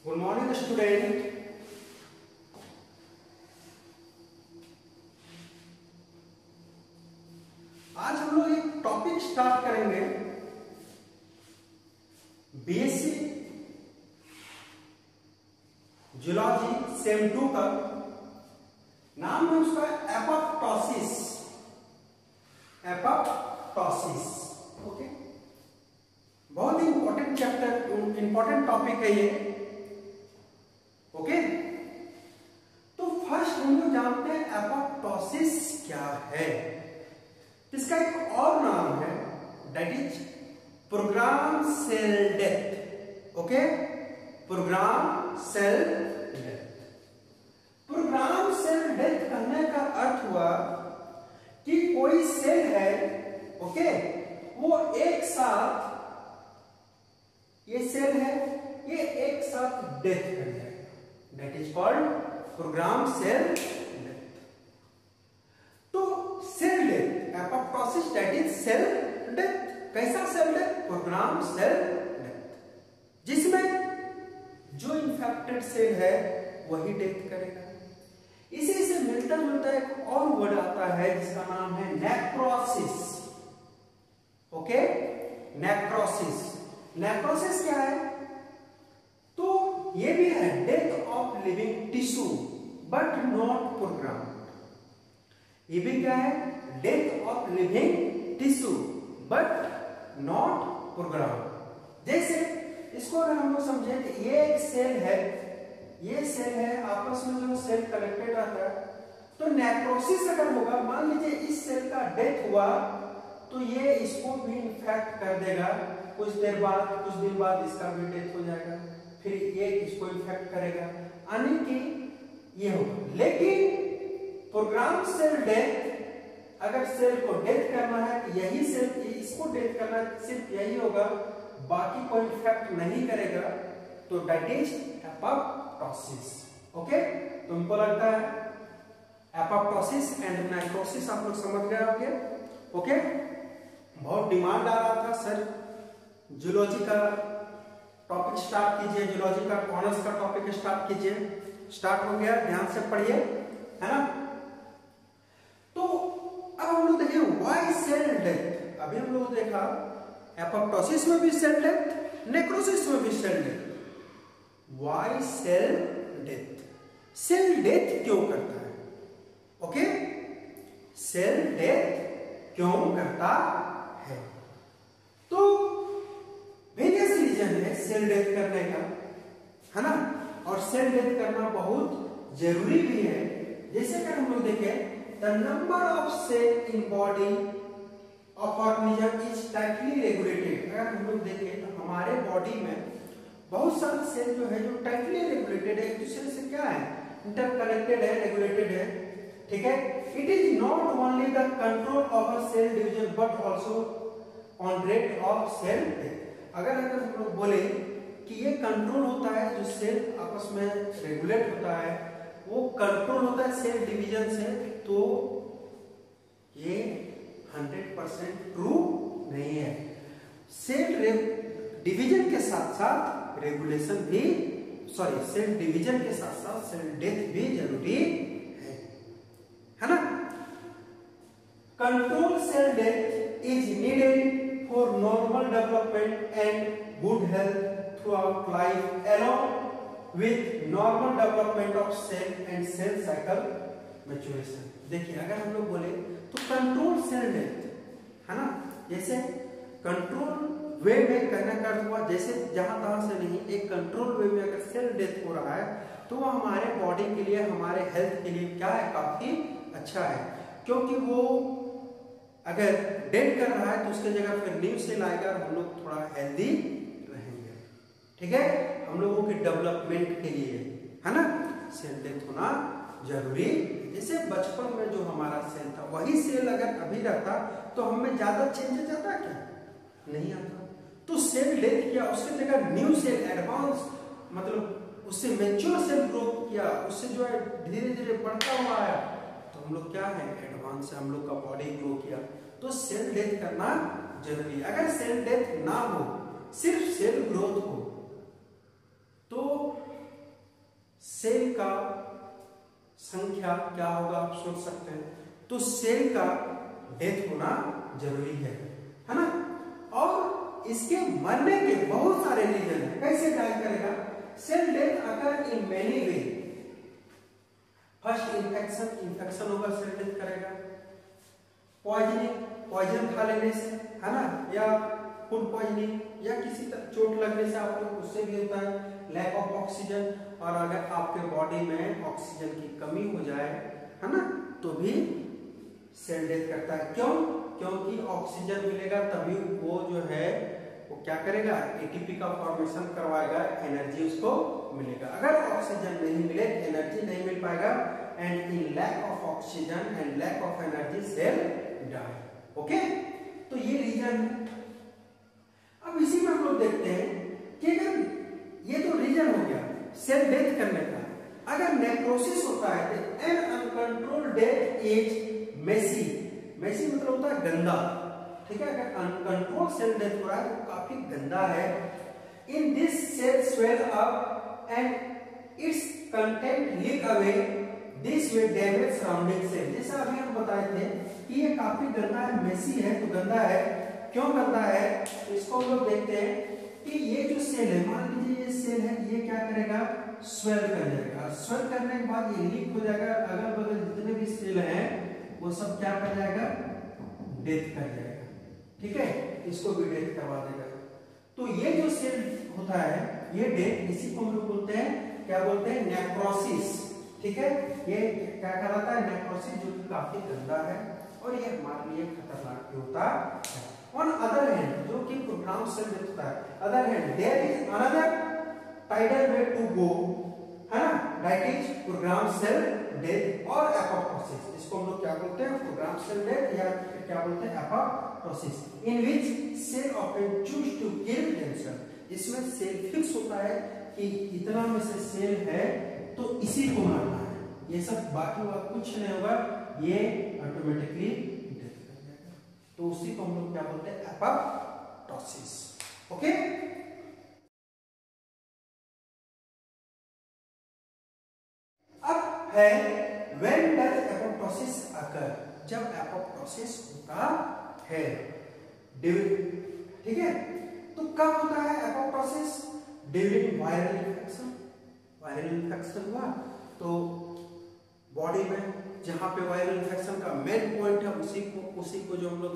Good morning student. आज हम लोग एक टॉपिक स्टार्ट करेंगे बीएससी जूलॉजी सेम 2 का। नाम है उसका एपोप्टोसिस। Apoptosis, okay. बहुत ही इंपॉर्टेंट चैप्टर, इंपॉर्टेंट टॉपिक है ये, ओके। तो फर्स्ट हम लोग जानते हैं एपोप्टोसिस क्या है। इसका एक और नाम है, that is program cell death, okay. Program cell death. Programme cell death कहने का अर्थ हुआ कि कोई सेल है, ओके, वो एक साथ, ये सेल है, ये एक साथ डेथ कर जाएगा, that is called programme cell death. तो cell death, apoptosis, that is cell death. कैसा cell death? Programme cell death, जिसमें जो इंफेक्टेड सेल है वही डेथ करेगा। इसी से मिलता जुलता एक और वर्ड आता है जिसका नाम है नेक्रोसिस, ओके। नेक्रोसिस, नेक्रोसिस क्या है? तो ये भी है death of living tissue but not program. ये भी क्या है? Death of living tissue but not program. जैसे इसको अगर हम लोग समझे कि ये एक सेल है, ये सेल है, आपस में जो सेल कनेक्टेड रहता है, तो नेक्रोसिस अगर होगा, मान लीजिए इस सेल का डेथ हुआ तो ये इसको भी इन्फेक्ट कर देगा। कुछ देर बाद, कुछ दिन बाद इसका भी डेथ हो जाएगा, फिर ये इसको इन्फेक्ट करेगा, यानी कि ये होगा। लेकिन प्रोग्राम सेल डेथ, अगर सेल को डेथ करना है, यही सेल इसको डेथ करना है, सिर्फ यही होगा, बाकी कोई इन्फेक्ट नहीं करेगा, तो दैट इज एपोप्टोसिस, ओके। तुमको लगता है एपोप्टोसिस एंड नेक्रोसिस आप लोग समझ गए होंगे, ओके। बहुत डिमांड आ रहा था, सर जूलॉजी का टॉपिक स्टार्ट कीजिए, जूलॉजी का ऑनर्स का टॉपिक स्टार्ट कीजिए। स्टार्ट हो गया, ध्यान से पढ़िए, है ना। तो अब हम लोग देखिए व्हाई सेल डेथ। अभी हम लोग देखा एपोप्टोसिस में भी सेल डेथ, नेक्रोसिस में भी cell death. Why cell death? Cell death क्यों करता है, ओके। सेल डेथ क्यों करता है? तो वेरियस रीजन है सेल डेथ करने का, है ना। और सेल डेथ करना बहुत जरूरी भी है। जैसे कि हम लोग देखें, the number of cell in body of organism is tightly regulated. अगर हम लोग देखें तो हमारे बॉडी में बहुत सारे सेल जो है जो टाइटली रेगुलेटेड है, एक दूसरे से क्या है, इंटरकनेक्टेड है, रेगुलेटेड है, ठीक है। It is not only the control of a cell division but also on rate of cell death. अगर हम लोग बोले कि ये कंट्रोल होता है, जो सेल आपस में रेगुलेट होता है, वो कंट्रोल होता है सेल डिवीजन से, तो ये 100% ट्रू नहीं है। सेल डिवीजन के साथ साथ रेगुलेशन भी, सॉरी, सेल डिवीजन के साथ साथ सेल डेथ भी जरूरी है ना। Control cell death is needed for normal development and good health throughout life along with normal development of cell and cell cycle maturation। देखिए अगर हम लोग बोले तो कंट्रोल सेल डेथ, है ना, जैसे कंट्रोल वे में कहने का अर्थ हुआ जैसे जहां तहां से नहीं, एक कंट्रोल वे में अगर सेल डेथ हो रहा है तो वो हमारे बॉडी के लिए, हमारे हेल्थ के लिए क्या है, काफी अच्छा है। क्योंकि वो अगर डेड कर रहा है तो उसके जगह फिर न्यू सेल आएगा और हम लोग थोड़ा हेल्दी रहेंगे, ठीक है। हम लोगों के डेवलपमेंट के लिए, है ना, सेल डेथ होना जरूरी। जैसे बचपन में जो हमारा सेल था वही सेल अगर अभी रहता तो हमें ज्यादा चेंजेस आता क्या? नहीं आता। तो सेल डेथ किया, उसके जगह न्यू सेल, एडवांस, मतलब उससे मैच्योर सेल ग्रो किया, उससे जो है धीरे धीरे बढ़ता हुआ है, तो हम लोग क्या है, एडवांस से हम लोग का बॉडी ग्रो किया। तो सेल डेथ करना जरूरी है। अगर सेल डेथ ना हो, सिर्फ सेल ग्रोथ हो, तो सेल का संख्या क्या होगा आप सोच सकते हैं। तो सेल का डेथ होना जरूरी है ना। और इसके मरने के बहुत सारे रीजन है। कैसे डायल करेगा? सेल डेथ अगर in many way. First infection होगा, सेल डेथ करेगा। पॉइजन खा लेने से, है ना, या फूड पॉइजनिंग या किसी तरह चोट लगने से आप लोग, उससे भी होता है। लैक ऑफ ऑक्सीजन, और अगर आपके बॉडी में ऑक्सीजन की कमी हो जाए, है ना, तो भी सेल डेथ करता है। क्यों? क्योंकि ऑक्सीजन मिलेगा तभी वो जो है वो क्या करेगा, एटीपी का फॉर्मेशन करवाएगा, एनर्जी उसको मिलेगा। अगर ऑक्सीजन नहीं मिले, एनर्जी नहीं मिल पाएगा, and in lack of oxygen and lack of energy cell die. Okay, तो ये रीजन है। अब इसी में हम लोग देखते हैं कि अगर ये तो रीजन हो गया सेल डेथ करने का, अगर नेक्रोसिस होता है तो an uncontrolled death is messy. Messy मतलब होता है गंदा, ठीक है। अगर अनकंट्रोल सेल डेथ हो रहा है तो काफी गंदा है। In this cell swell up and its content leak away, this will damage surrounding cell. जैसा अभी हम बताए थे कि ये काफी गंदा है, मेसी है, तो गंदा है। क्यों गंदा है? इसको हम लोग देखते हैं कि ये जो सेल है, मान लीजिए ये सेल है, ये क्या करेगा, स्वेल कर जाएगा। स्वेल करने के बाद ये लीक हो जाएगा, अगल बगल जितने भी सेल हैं वो सब क्या कर जाएगा, डेथ कर जाएगा, ठीक है। इसको भी डेथ करवा देगा। तो ये जो सेल होता है, ये डेथ, इसी को हम लोग बोलते हैं, क्या बोलते हैं, नेक्रोसिस, ठीक है। ये क्या कहलाता है, नेक्रोसिस, जो कि काफी गंदा है और ये हमारे लिए खतरनाक भी होता है। ऑन अदर हैंड, जो कि प्रोग्राम सेल डेथ होता है, other hand there is another tidal way to go, है ना, that is program cell death और एपोप्टोसिस। इसको हम लोग क्या बोलते हैं, प्रोग्राम सेल डेथ, या क्या बोलते हैं, apoptosis, in which cell often choose to kill themselves. इसमें सेल फिक्स होता है कि इतना में से सेल है तो इसी को मारना है, ये सब बाकी बात कुछ नहीं होगा, ये ऑटोमेटिकली डेथ कर जाएगा। तो उसी को हम लोग क्या बोलते हैं, एपोप्टोसिस। ओके, अब है व्हेन डज एपोप्टोसिस अकर, जब एपोप्टोसिस होता है, ठीक है। तो कब होता है apoptosis? During viral infection. Viral infection हुआ तो बॉडी में जहां पे वायरल इन्फेक्शन का मेन पॉइंट है, उसी को जो हम लोग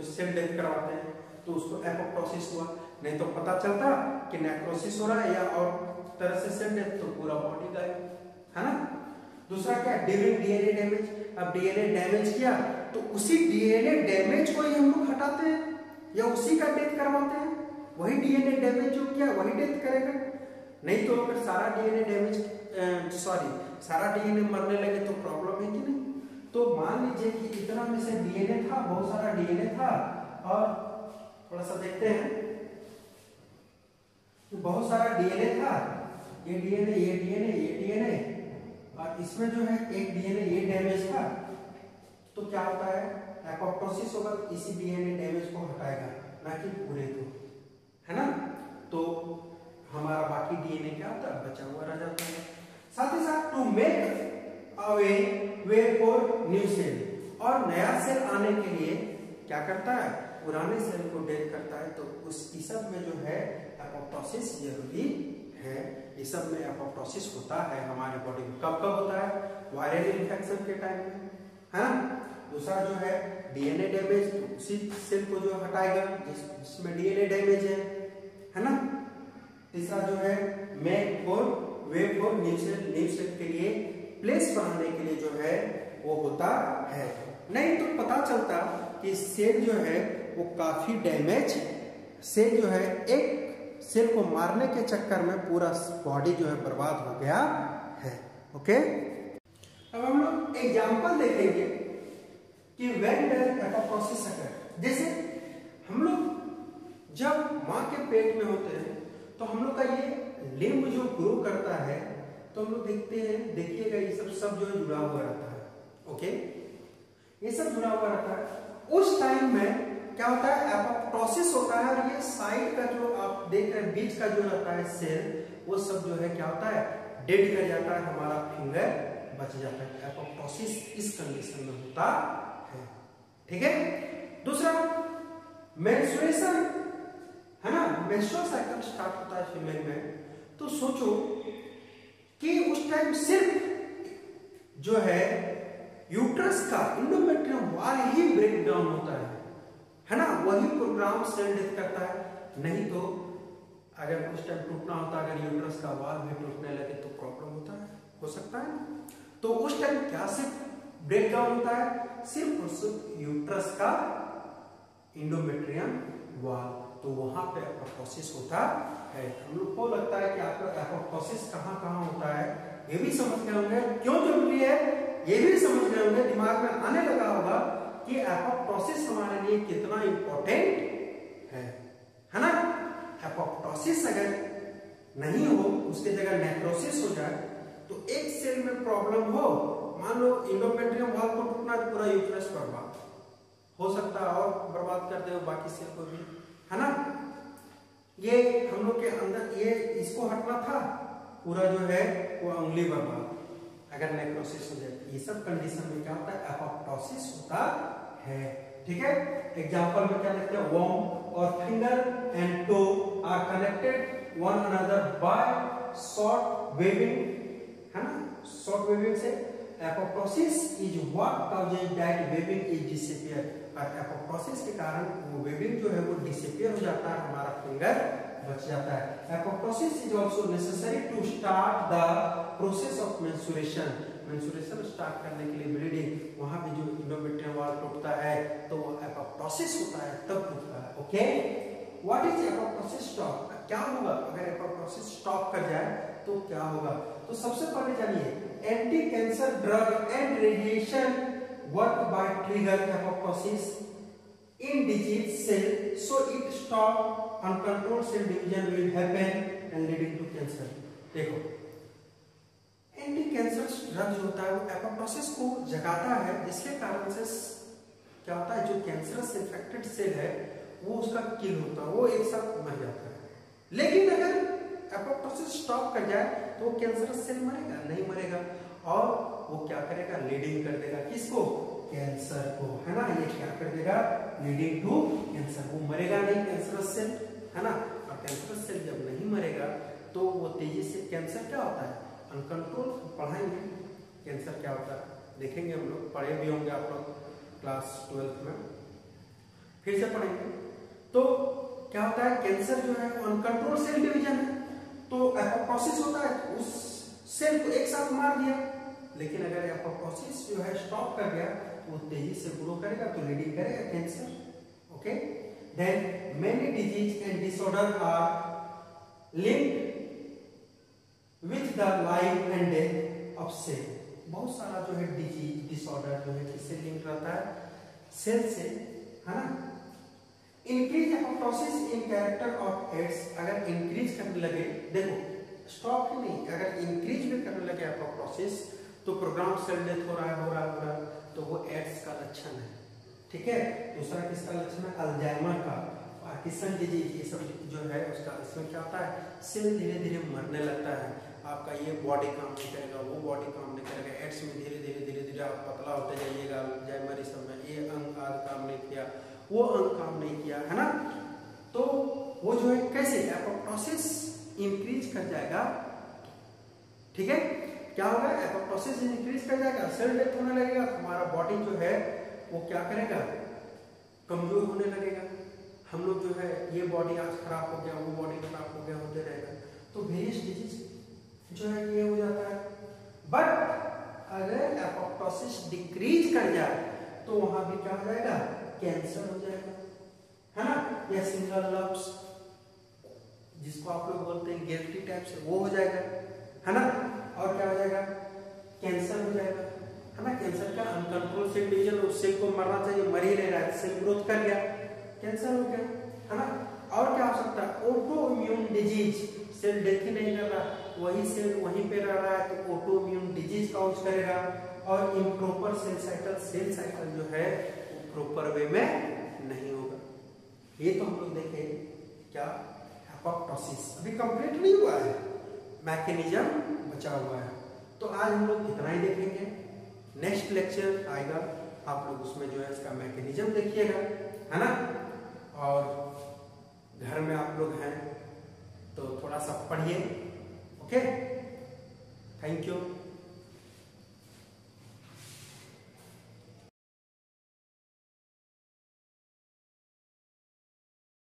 सेल डेथ करवाते हैं, तो उसको एपोप्टोसिस हुआ। नहीं तो पता चलता कि नेक्रोसिस हो रहा है या और तरह से सेल डेथ, तो पूरा बॉडी गायब, है ना। दूसरा क्या, ड्यूरिंग डीएनए डैमेज। अब डीएनए डैमेज किया तो उसी डीएनए डैमेज को ही हम लोग हटाते हैं या उसी का डेथ करवाते हैं। वही डीएनए डैमेज जो किया वही डेथ करेगा। नहीं तो अगर सारा डीएनए डैमेज, सारा डीएनए मरने लगे तो प्रॉब्लम है कि नहीं। तो मान लीजिए कि इतना में से डीएनए था, बहुत सारा डीएनए था, और थोड़ा सा देखते हैं, तो बहुत सारा डीएनए था, ये डीएनए, ये डीएनए, ये डीएनए, और इसमें जो है एक डीएनए ये डैमेज था, तो क्या होता है, एपोप्टोसिस होगा, इसी डीएनए डैमेज को हटाएगा, ना कि पूरे को, है ना। तो हमारा बाकी डीएनए क्या होता है, बचा हुआ रह जाता है। साथ ही साथ to make away way for new cell, और नया सेल आने के लिए क्या करता है, पुराने सेल को डेथ करता है। तो उस सब में जो है एपोप्टोसिस जरूरी है। इस सब में एपोप्टोसिस होता है हमारी बॉडी में। कब कब होता है, वायरल इन्फेक्शन के टाइम में, है ना। दूसरा जो है डीएनए डैमेज, तो उसी सेल को जो हटाएगा जिसमें डीएनए डैमेज है ना। तीसरा जो है make for way for new cell के लिए प्लेस बनाने के लिए जो है वो होता है। नहीं तो पता चलता कि सेल जो है वो काफी डैमेज, सेल जो है एक सेल को मारने के चक्कर में पूरा बॉडी जो है बर्बाद हो गया है। ओके, अब हम लोग एग्जांपल देखेंगे कि व्हेन डज एपोप्टोसिस अकर। जैसे हम लोग जब मां के पेट में होते हैं तो हम लोग का ये लिम्ब जो ग्रो करता है, तो हम लोग देखते हैं, देखिएगा ये सब जो है जुड़ा हुआ रहता है। ओके, ये सब जुड़ा हुआ रहता है। उस टाइम में क्या होता है, एपोप्टोसिस होता है, और ये साइड का जो आप देख रहे हैं बीच का जो रहता है सेल, वो सब जो है क्या होता है, डेड कर जाता है, हमारा फिंगर बच जाता है। एपोप्टोसिस इस कंडीशन में होता है, ठीक है। दूसरा मेंस्ट्रुएशन है ना, मेंस्ट्रुअल साइकिल स्टार्ट होता है फीमेल में, तो सोचो कि उस टाइम सिर्फ जो है यूट्रस का इंडोमेट्रियम वॉल ही ब्रेक डाउन होता है ना, वही प्रोग्राम सेल डेथ करता है। नहीं तो अगर उस टाइम टूटना होता, अगर यूट्रस का वॉल भी टूटने लगे तो प्रॉब्लम होता है, हो सकता है। तो उस टाइम क्या सिर्फ ब्रेक डाउन होता है, सिर्फ और सिर्फ यूट्रस का इंडोमेट्रियम वॉल, तो वहां पे एपोप्टोसिस होता है। हम लोग को लगता है कि आपका एपोप्टोसिस कहाँ कहाँ होता है, ये भी समझ गए होंगे, क्यों जरूरी है ये भी समझ गए होंगे, दिमाग में आने लगा होगा कि एपोप्टोसिस हमारे लिए कितना इंपॉर्टेंट है ना। एपोप्टोसिस अगर नहीं हो, उसकी जगह नेक्रोसिस हो जाए, तो एक सेल में प्रॉब्लम हो, मान लो इंडोमेट्रियम वॉल को टूटना, पूरा यूट्रस बर्बाद हो सकता है और बर्बाद कर दे बाकी सेल को भी, है ना। ये हम लोग के अंदर ये इसको हटना था, पूरा जो है वो उंगली बर्बाद अगर नेक्रोसिस हो जाए। ये सब कंडीशन में क्या होता है, एपोप्टोसिस होता है, ठीक है। एग्जांपल में क्या लिखते हैं, वॉर्म और finger and toe are connected one another by short webbing, है ना। शॉर्ट वेविंग से apoptosis is what causes that webbing is disappear, और एपोप्टोसिस के कारण वो वेविंग जो है वो डिसअपियर हो जाता है, हमारा फिंगर बच जाता है। Apoptosis is also necessary to start the process of menstruation, menstruation start करने के लिए ब्लीडिंग, वहां पे जो इंडोमेट्रियम वॉल टूटता है तो वो एपोप्टोसिस होता है, तब टूटता है, okay. What is apoptosis stop, क्या होगा अगर एपोप्टोसिस स्टॉप कर जाए तो क्या होगा। तो सबसे पहले जानिए, anti cancer drug and radiation work by trigger apoptosis in disease cell, so it stop uncontrolled cell division will happen and leading to cancer। देखो एंटी कैंसर ड्रग जो होता है वो एपोप्टोसिस को जगाता है, जिसके कारण से क्या होता है, जो कैंसरस इन्फेक्टेड सेल है वो उसका किल होता है, वो एक साथ मर जाता है। लेकिन अगर एपोप्टोसिस स्टॉप कर जाए तो कैंसरस सेल मरेगा नहीं मरेगा, और वो क्या करेगा, लीडिंग कर देगा किसको, कैंसर को, है ना। ये क्या कर देगा, लीडिंग टू कैंसर, वो मरेगा नहीं कैंसरस सेल, है ना। और कैंसरस सेल जब नहीं मरेगा तो वो तेजी से, कैंसर क्या होता है, अनकंट्रोल, पढ़ाएंगे कैंसर क्या होता है, देखेंगे हम लोग, पढ़े भी होंगे आप लोग क्लास 12 में, फिर से पढ़ेंगे। तो क्या होता है, कैंसर जो है वो अनकंट्रोल सेल डिवीजन है, तो एपोप्टोसिस होता है, उस सेल को एक साथ मार दिया। लेकिन अगर एपोप्टोसिस जो है स्टॉप कर गया तो वो तेजी से ग्रो करेगा, तो लीडिंग करेगा cancer, okay. Then many disease and disorder are linked with the life and death of cell, बहुत सारा जो है डिजीज डिसऑर्डर जो है किससे लिंक रहता है, सेल से, है ना। Increase apoptosis in character of AIDS, अगर इंक्रीज करने लगे, देखो स्टॉप ही नहीं, अगर इंक्रीज भी करने लगे एपोप्टोसिस तो प्रोग्राम सेल डेथ हो रहा है, तो वो एड्स का लक्षण है, ठीक है। दूसरा किसका लक्षण है, अल्जाइमर का, पार्किंसन डिजीज, ये सब जो है उसका, इसमें क्या होता है, सेल धीरे धीरे मरने लगता है, आपका ये बॉडी काम नहीं करेगा, वो बॉडी काम नहीं करेगा, एड्स में धीरे धीरे आप पतला होते जाइएगा, अल्जाइमर इस समय ये अंग आज काम नहीं किया, वो अंग काम नहीं किया, है ना। तो वो जो है कैसे एपोप्टोसिस इंक्रीज कर जाएगा, ठीक है। क्या होगा, एपोप्टोसिस इंक्रीज कर जाएगा, सेल डेथ होने लगेगा, हमारा बॉडी जो है वो क्या करेगा, कमजोर होने लगेगा। हम लोग जो है ये बॉडी आज खराब हो गया, वो बॉडी खराब हो गया, होते रहेगा, तो वेरियस डिजीज जो है ये हो जाता है। बट अगर एपोप्टोसिस डिक्रीज कर जाए तो वहां भी क्या हो जाएगा, कैंसर हो जाएगा, है ना, या सिंगल लम्प्स जिसको आप लोग बोलते हैं गिल्टी टाइप से, वो हो जाएगा, है ना। और क्या हो जाएगा, कैंसर हो जाएगा, है ना। कैंसर का अनकंट्रोल सेल डिवीजन, उस सेल को मरना चाहिए, मर ही नहीं रहा है, सेल ग्रोथ कर गया, कैंसर हो गया, है ना। और क्या हो सकता है, autoimmune disease, cell death ही नहीं कर रहा, वही सेल वहीं पे रह रहा है, तो ऑटो इम्यून डिजीज काउंट करेगा। और इम्प्रॉपर सेल साइकिल जो है वो प्रॉपर वे में नहीं होगा। ये तो हम लोग देखे क्या, एपोप्टोसिस अभी कंप्लीट नहीं हुआ है, मैकेनिज्म बचा हुआ है। तो आज हम लोग इतना ही देखेंगे। नेक्स्ट लेक्चर आएगा, आप लोग उसमें जो है इसका मैकेनिज्म देखिएगा, है ना। और घर में आप लोग हैं तो थोड़ा सा पढ़िए। Okay, thank you.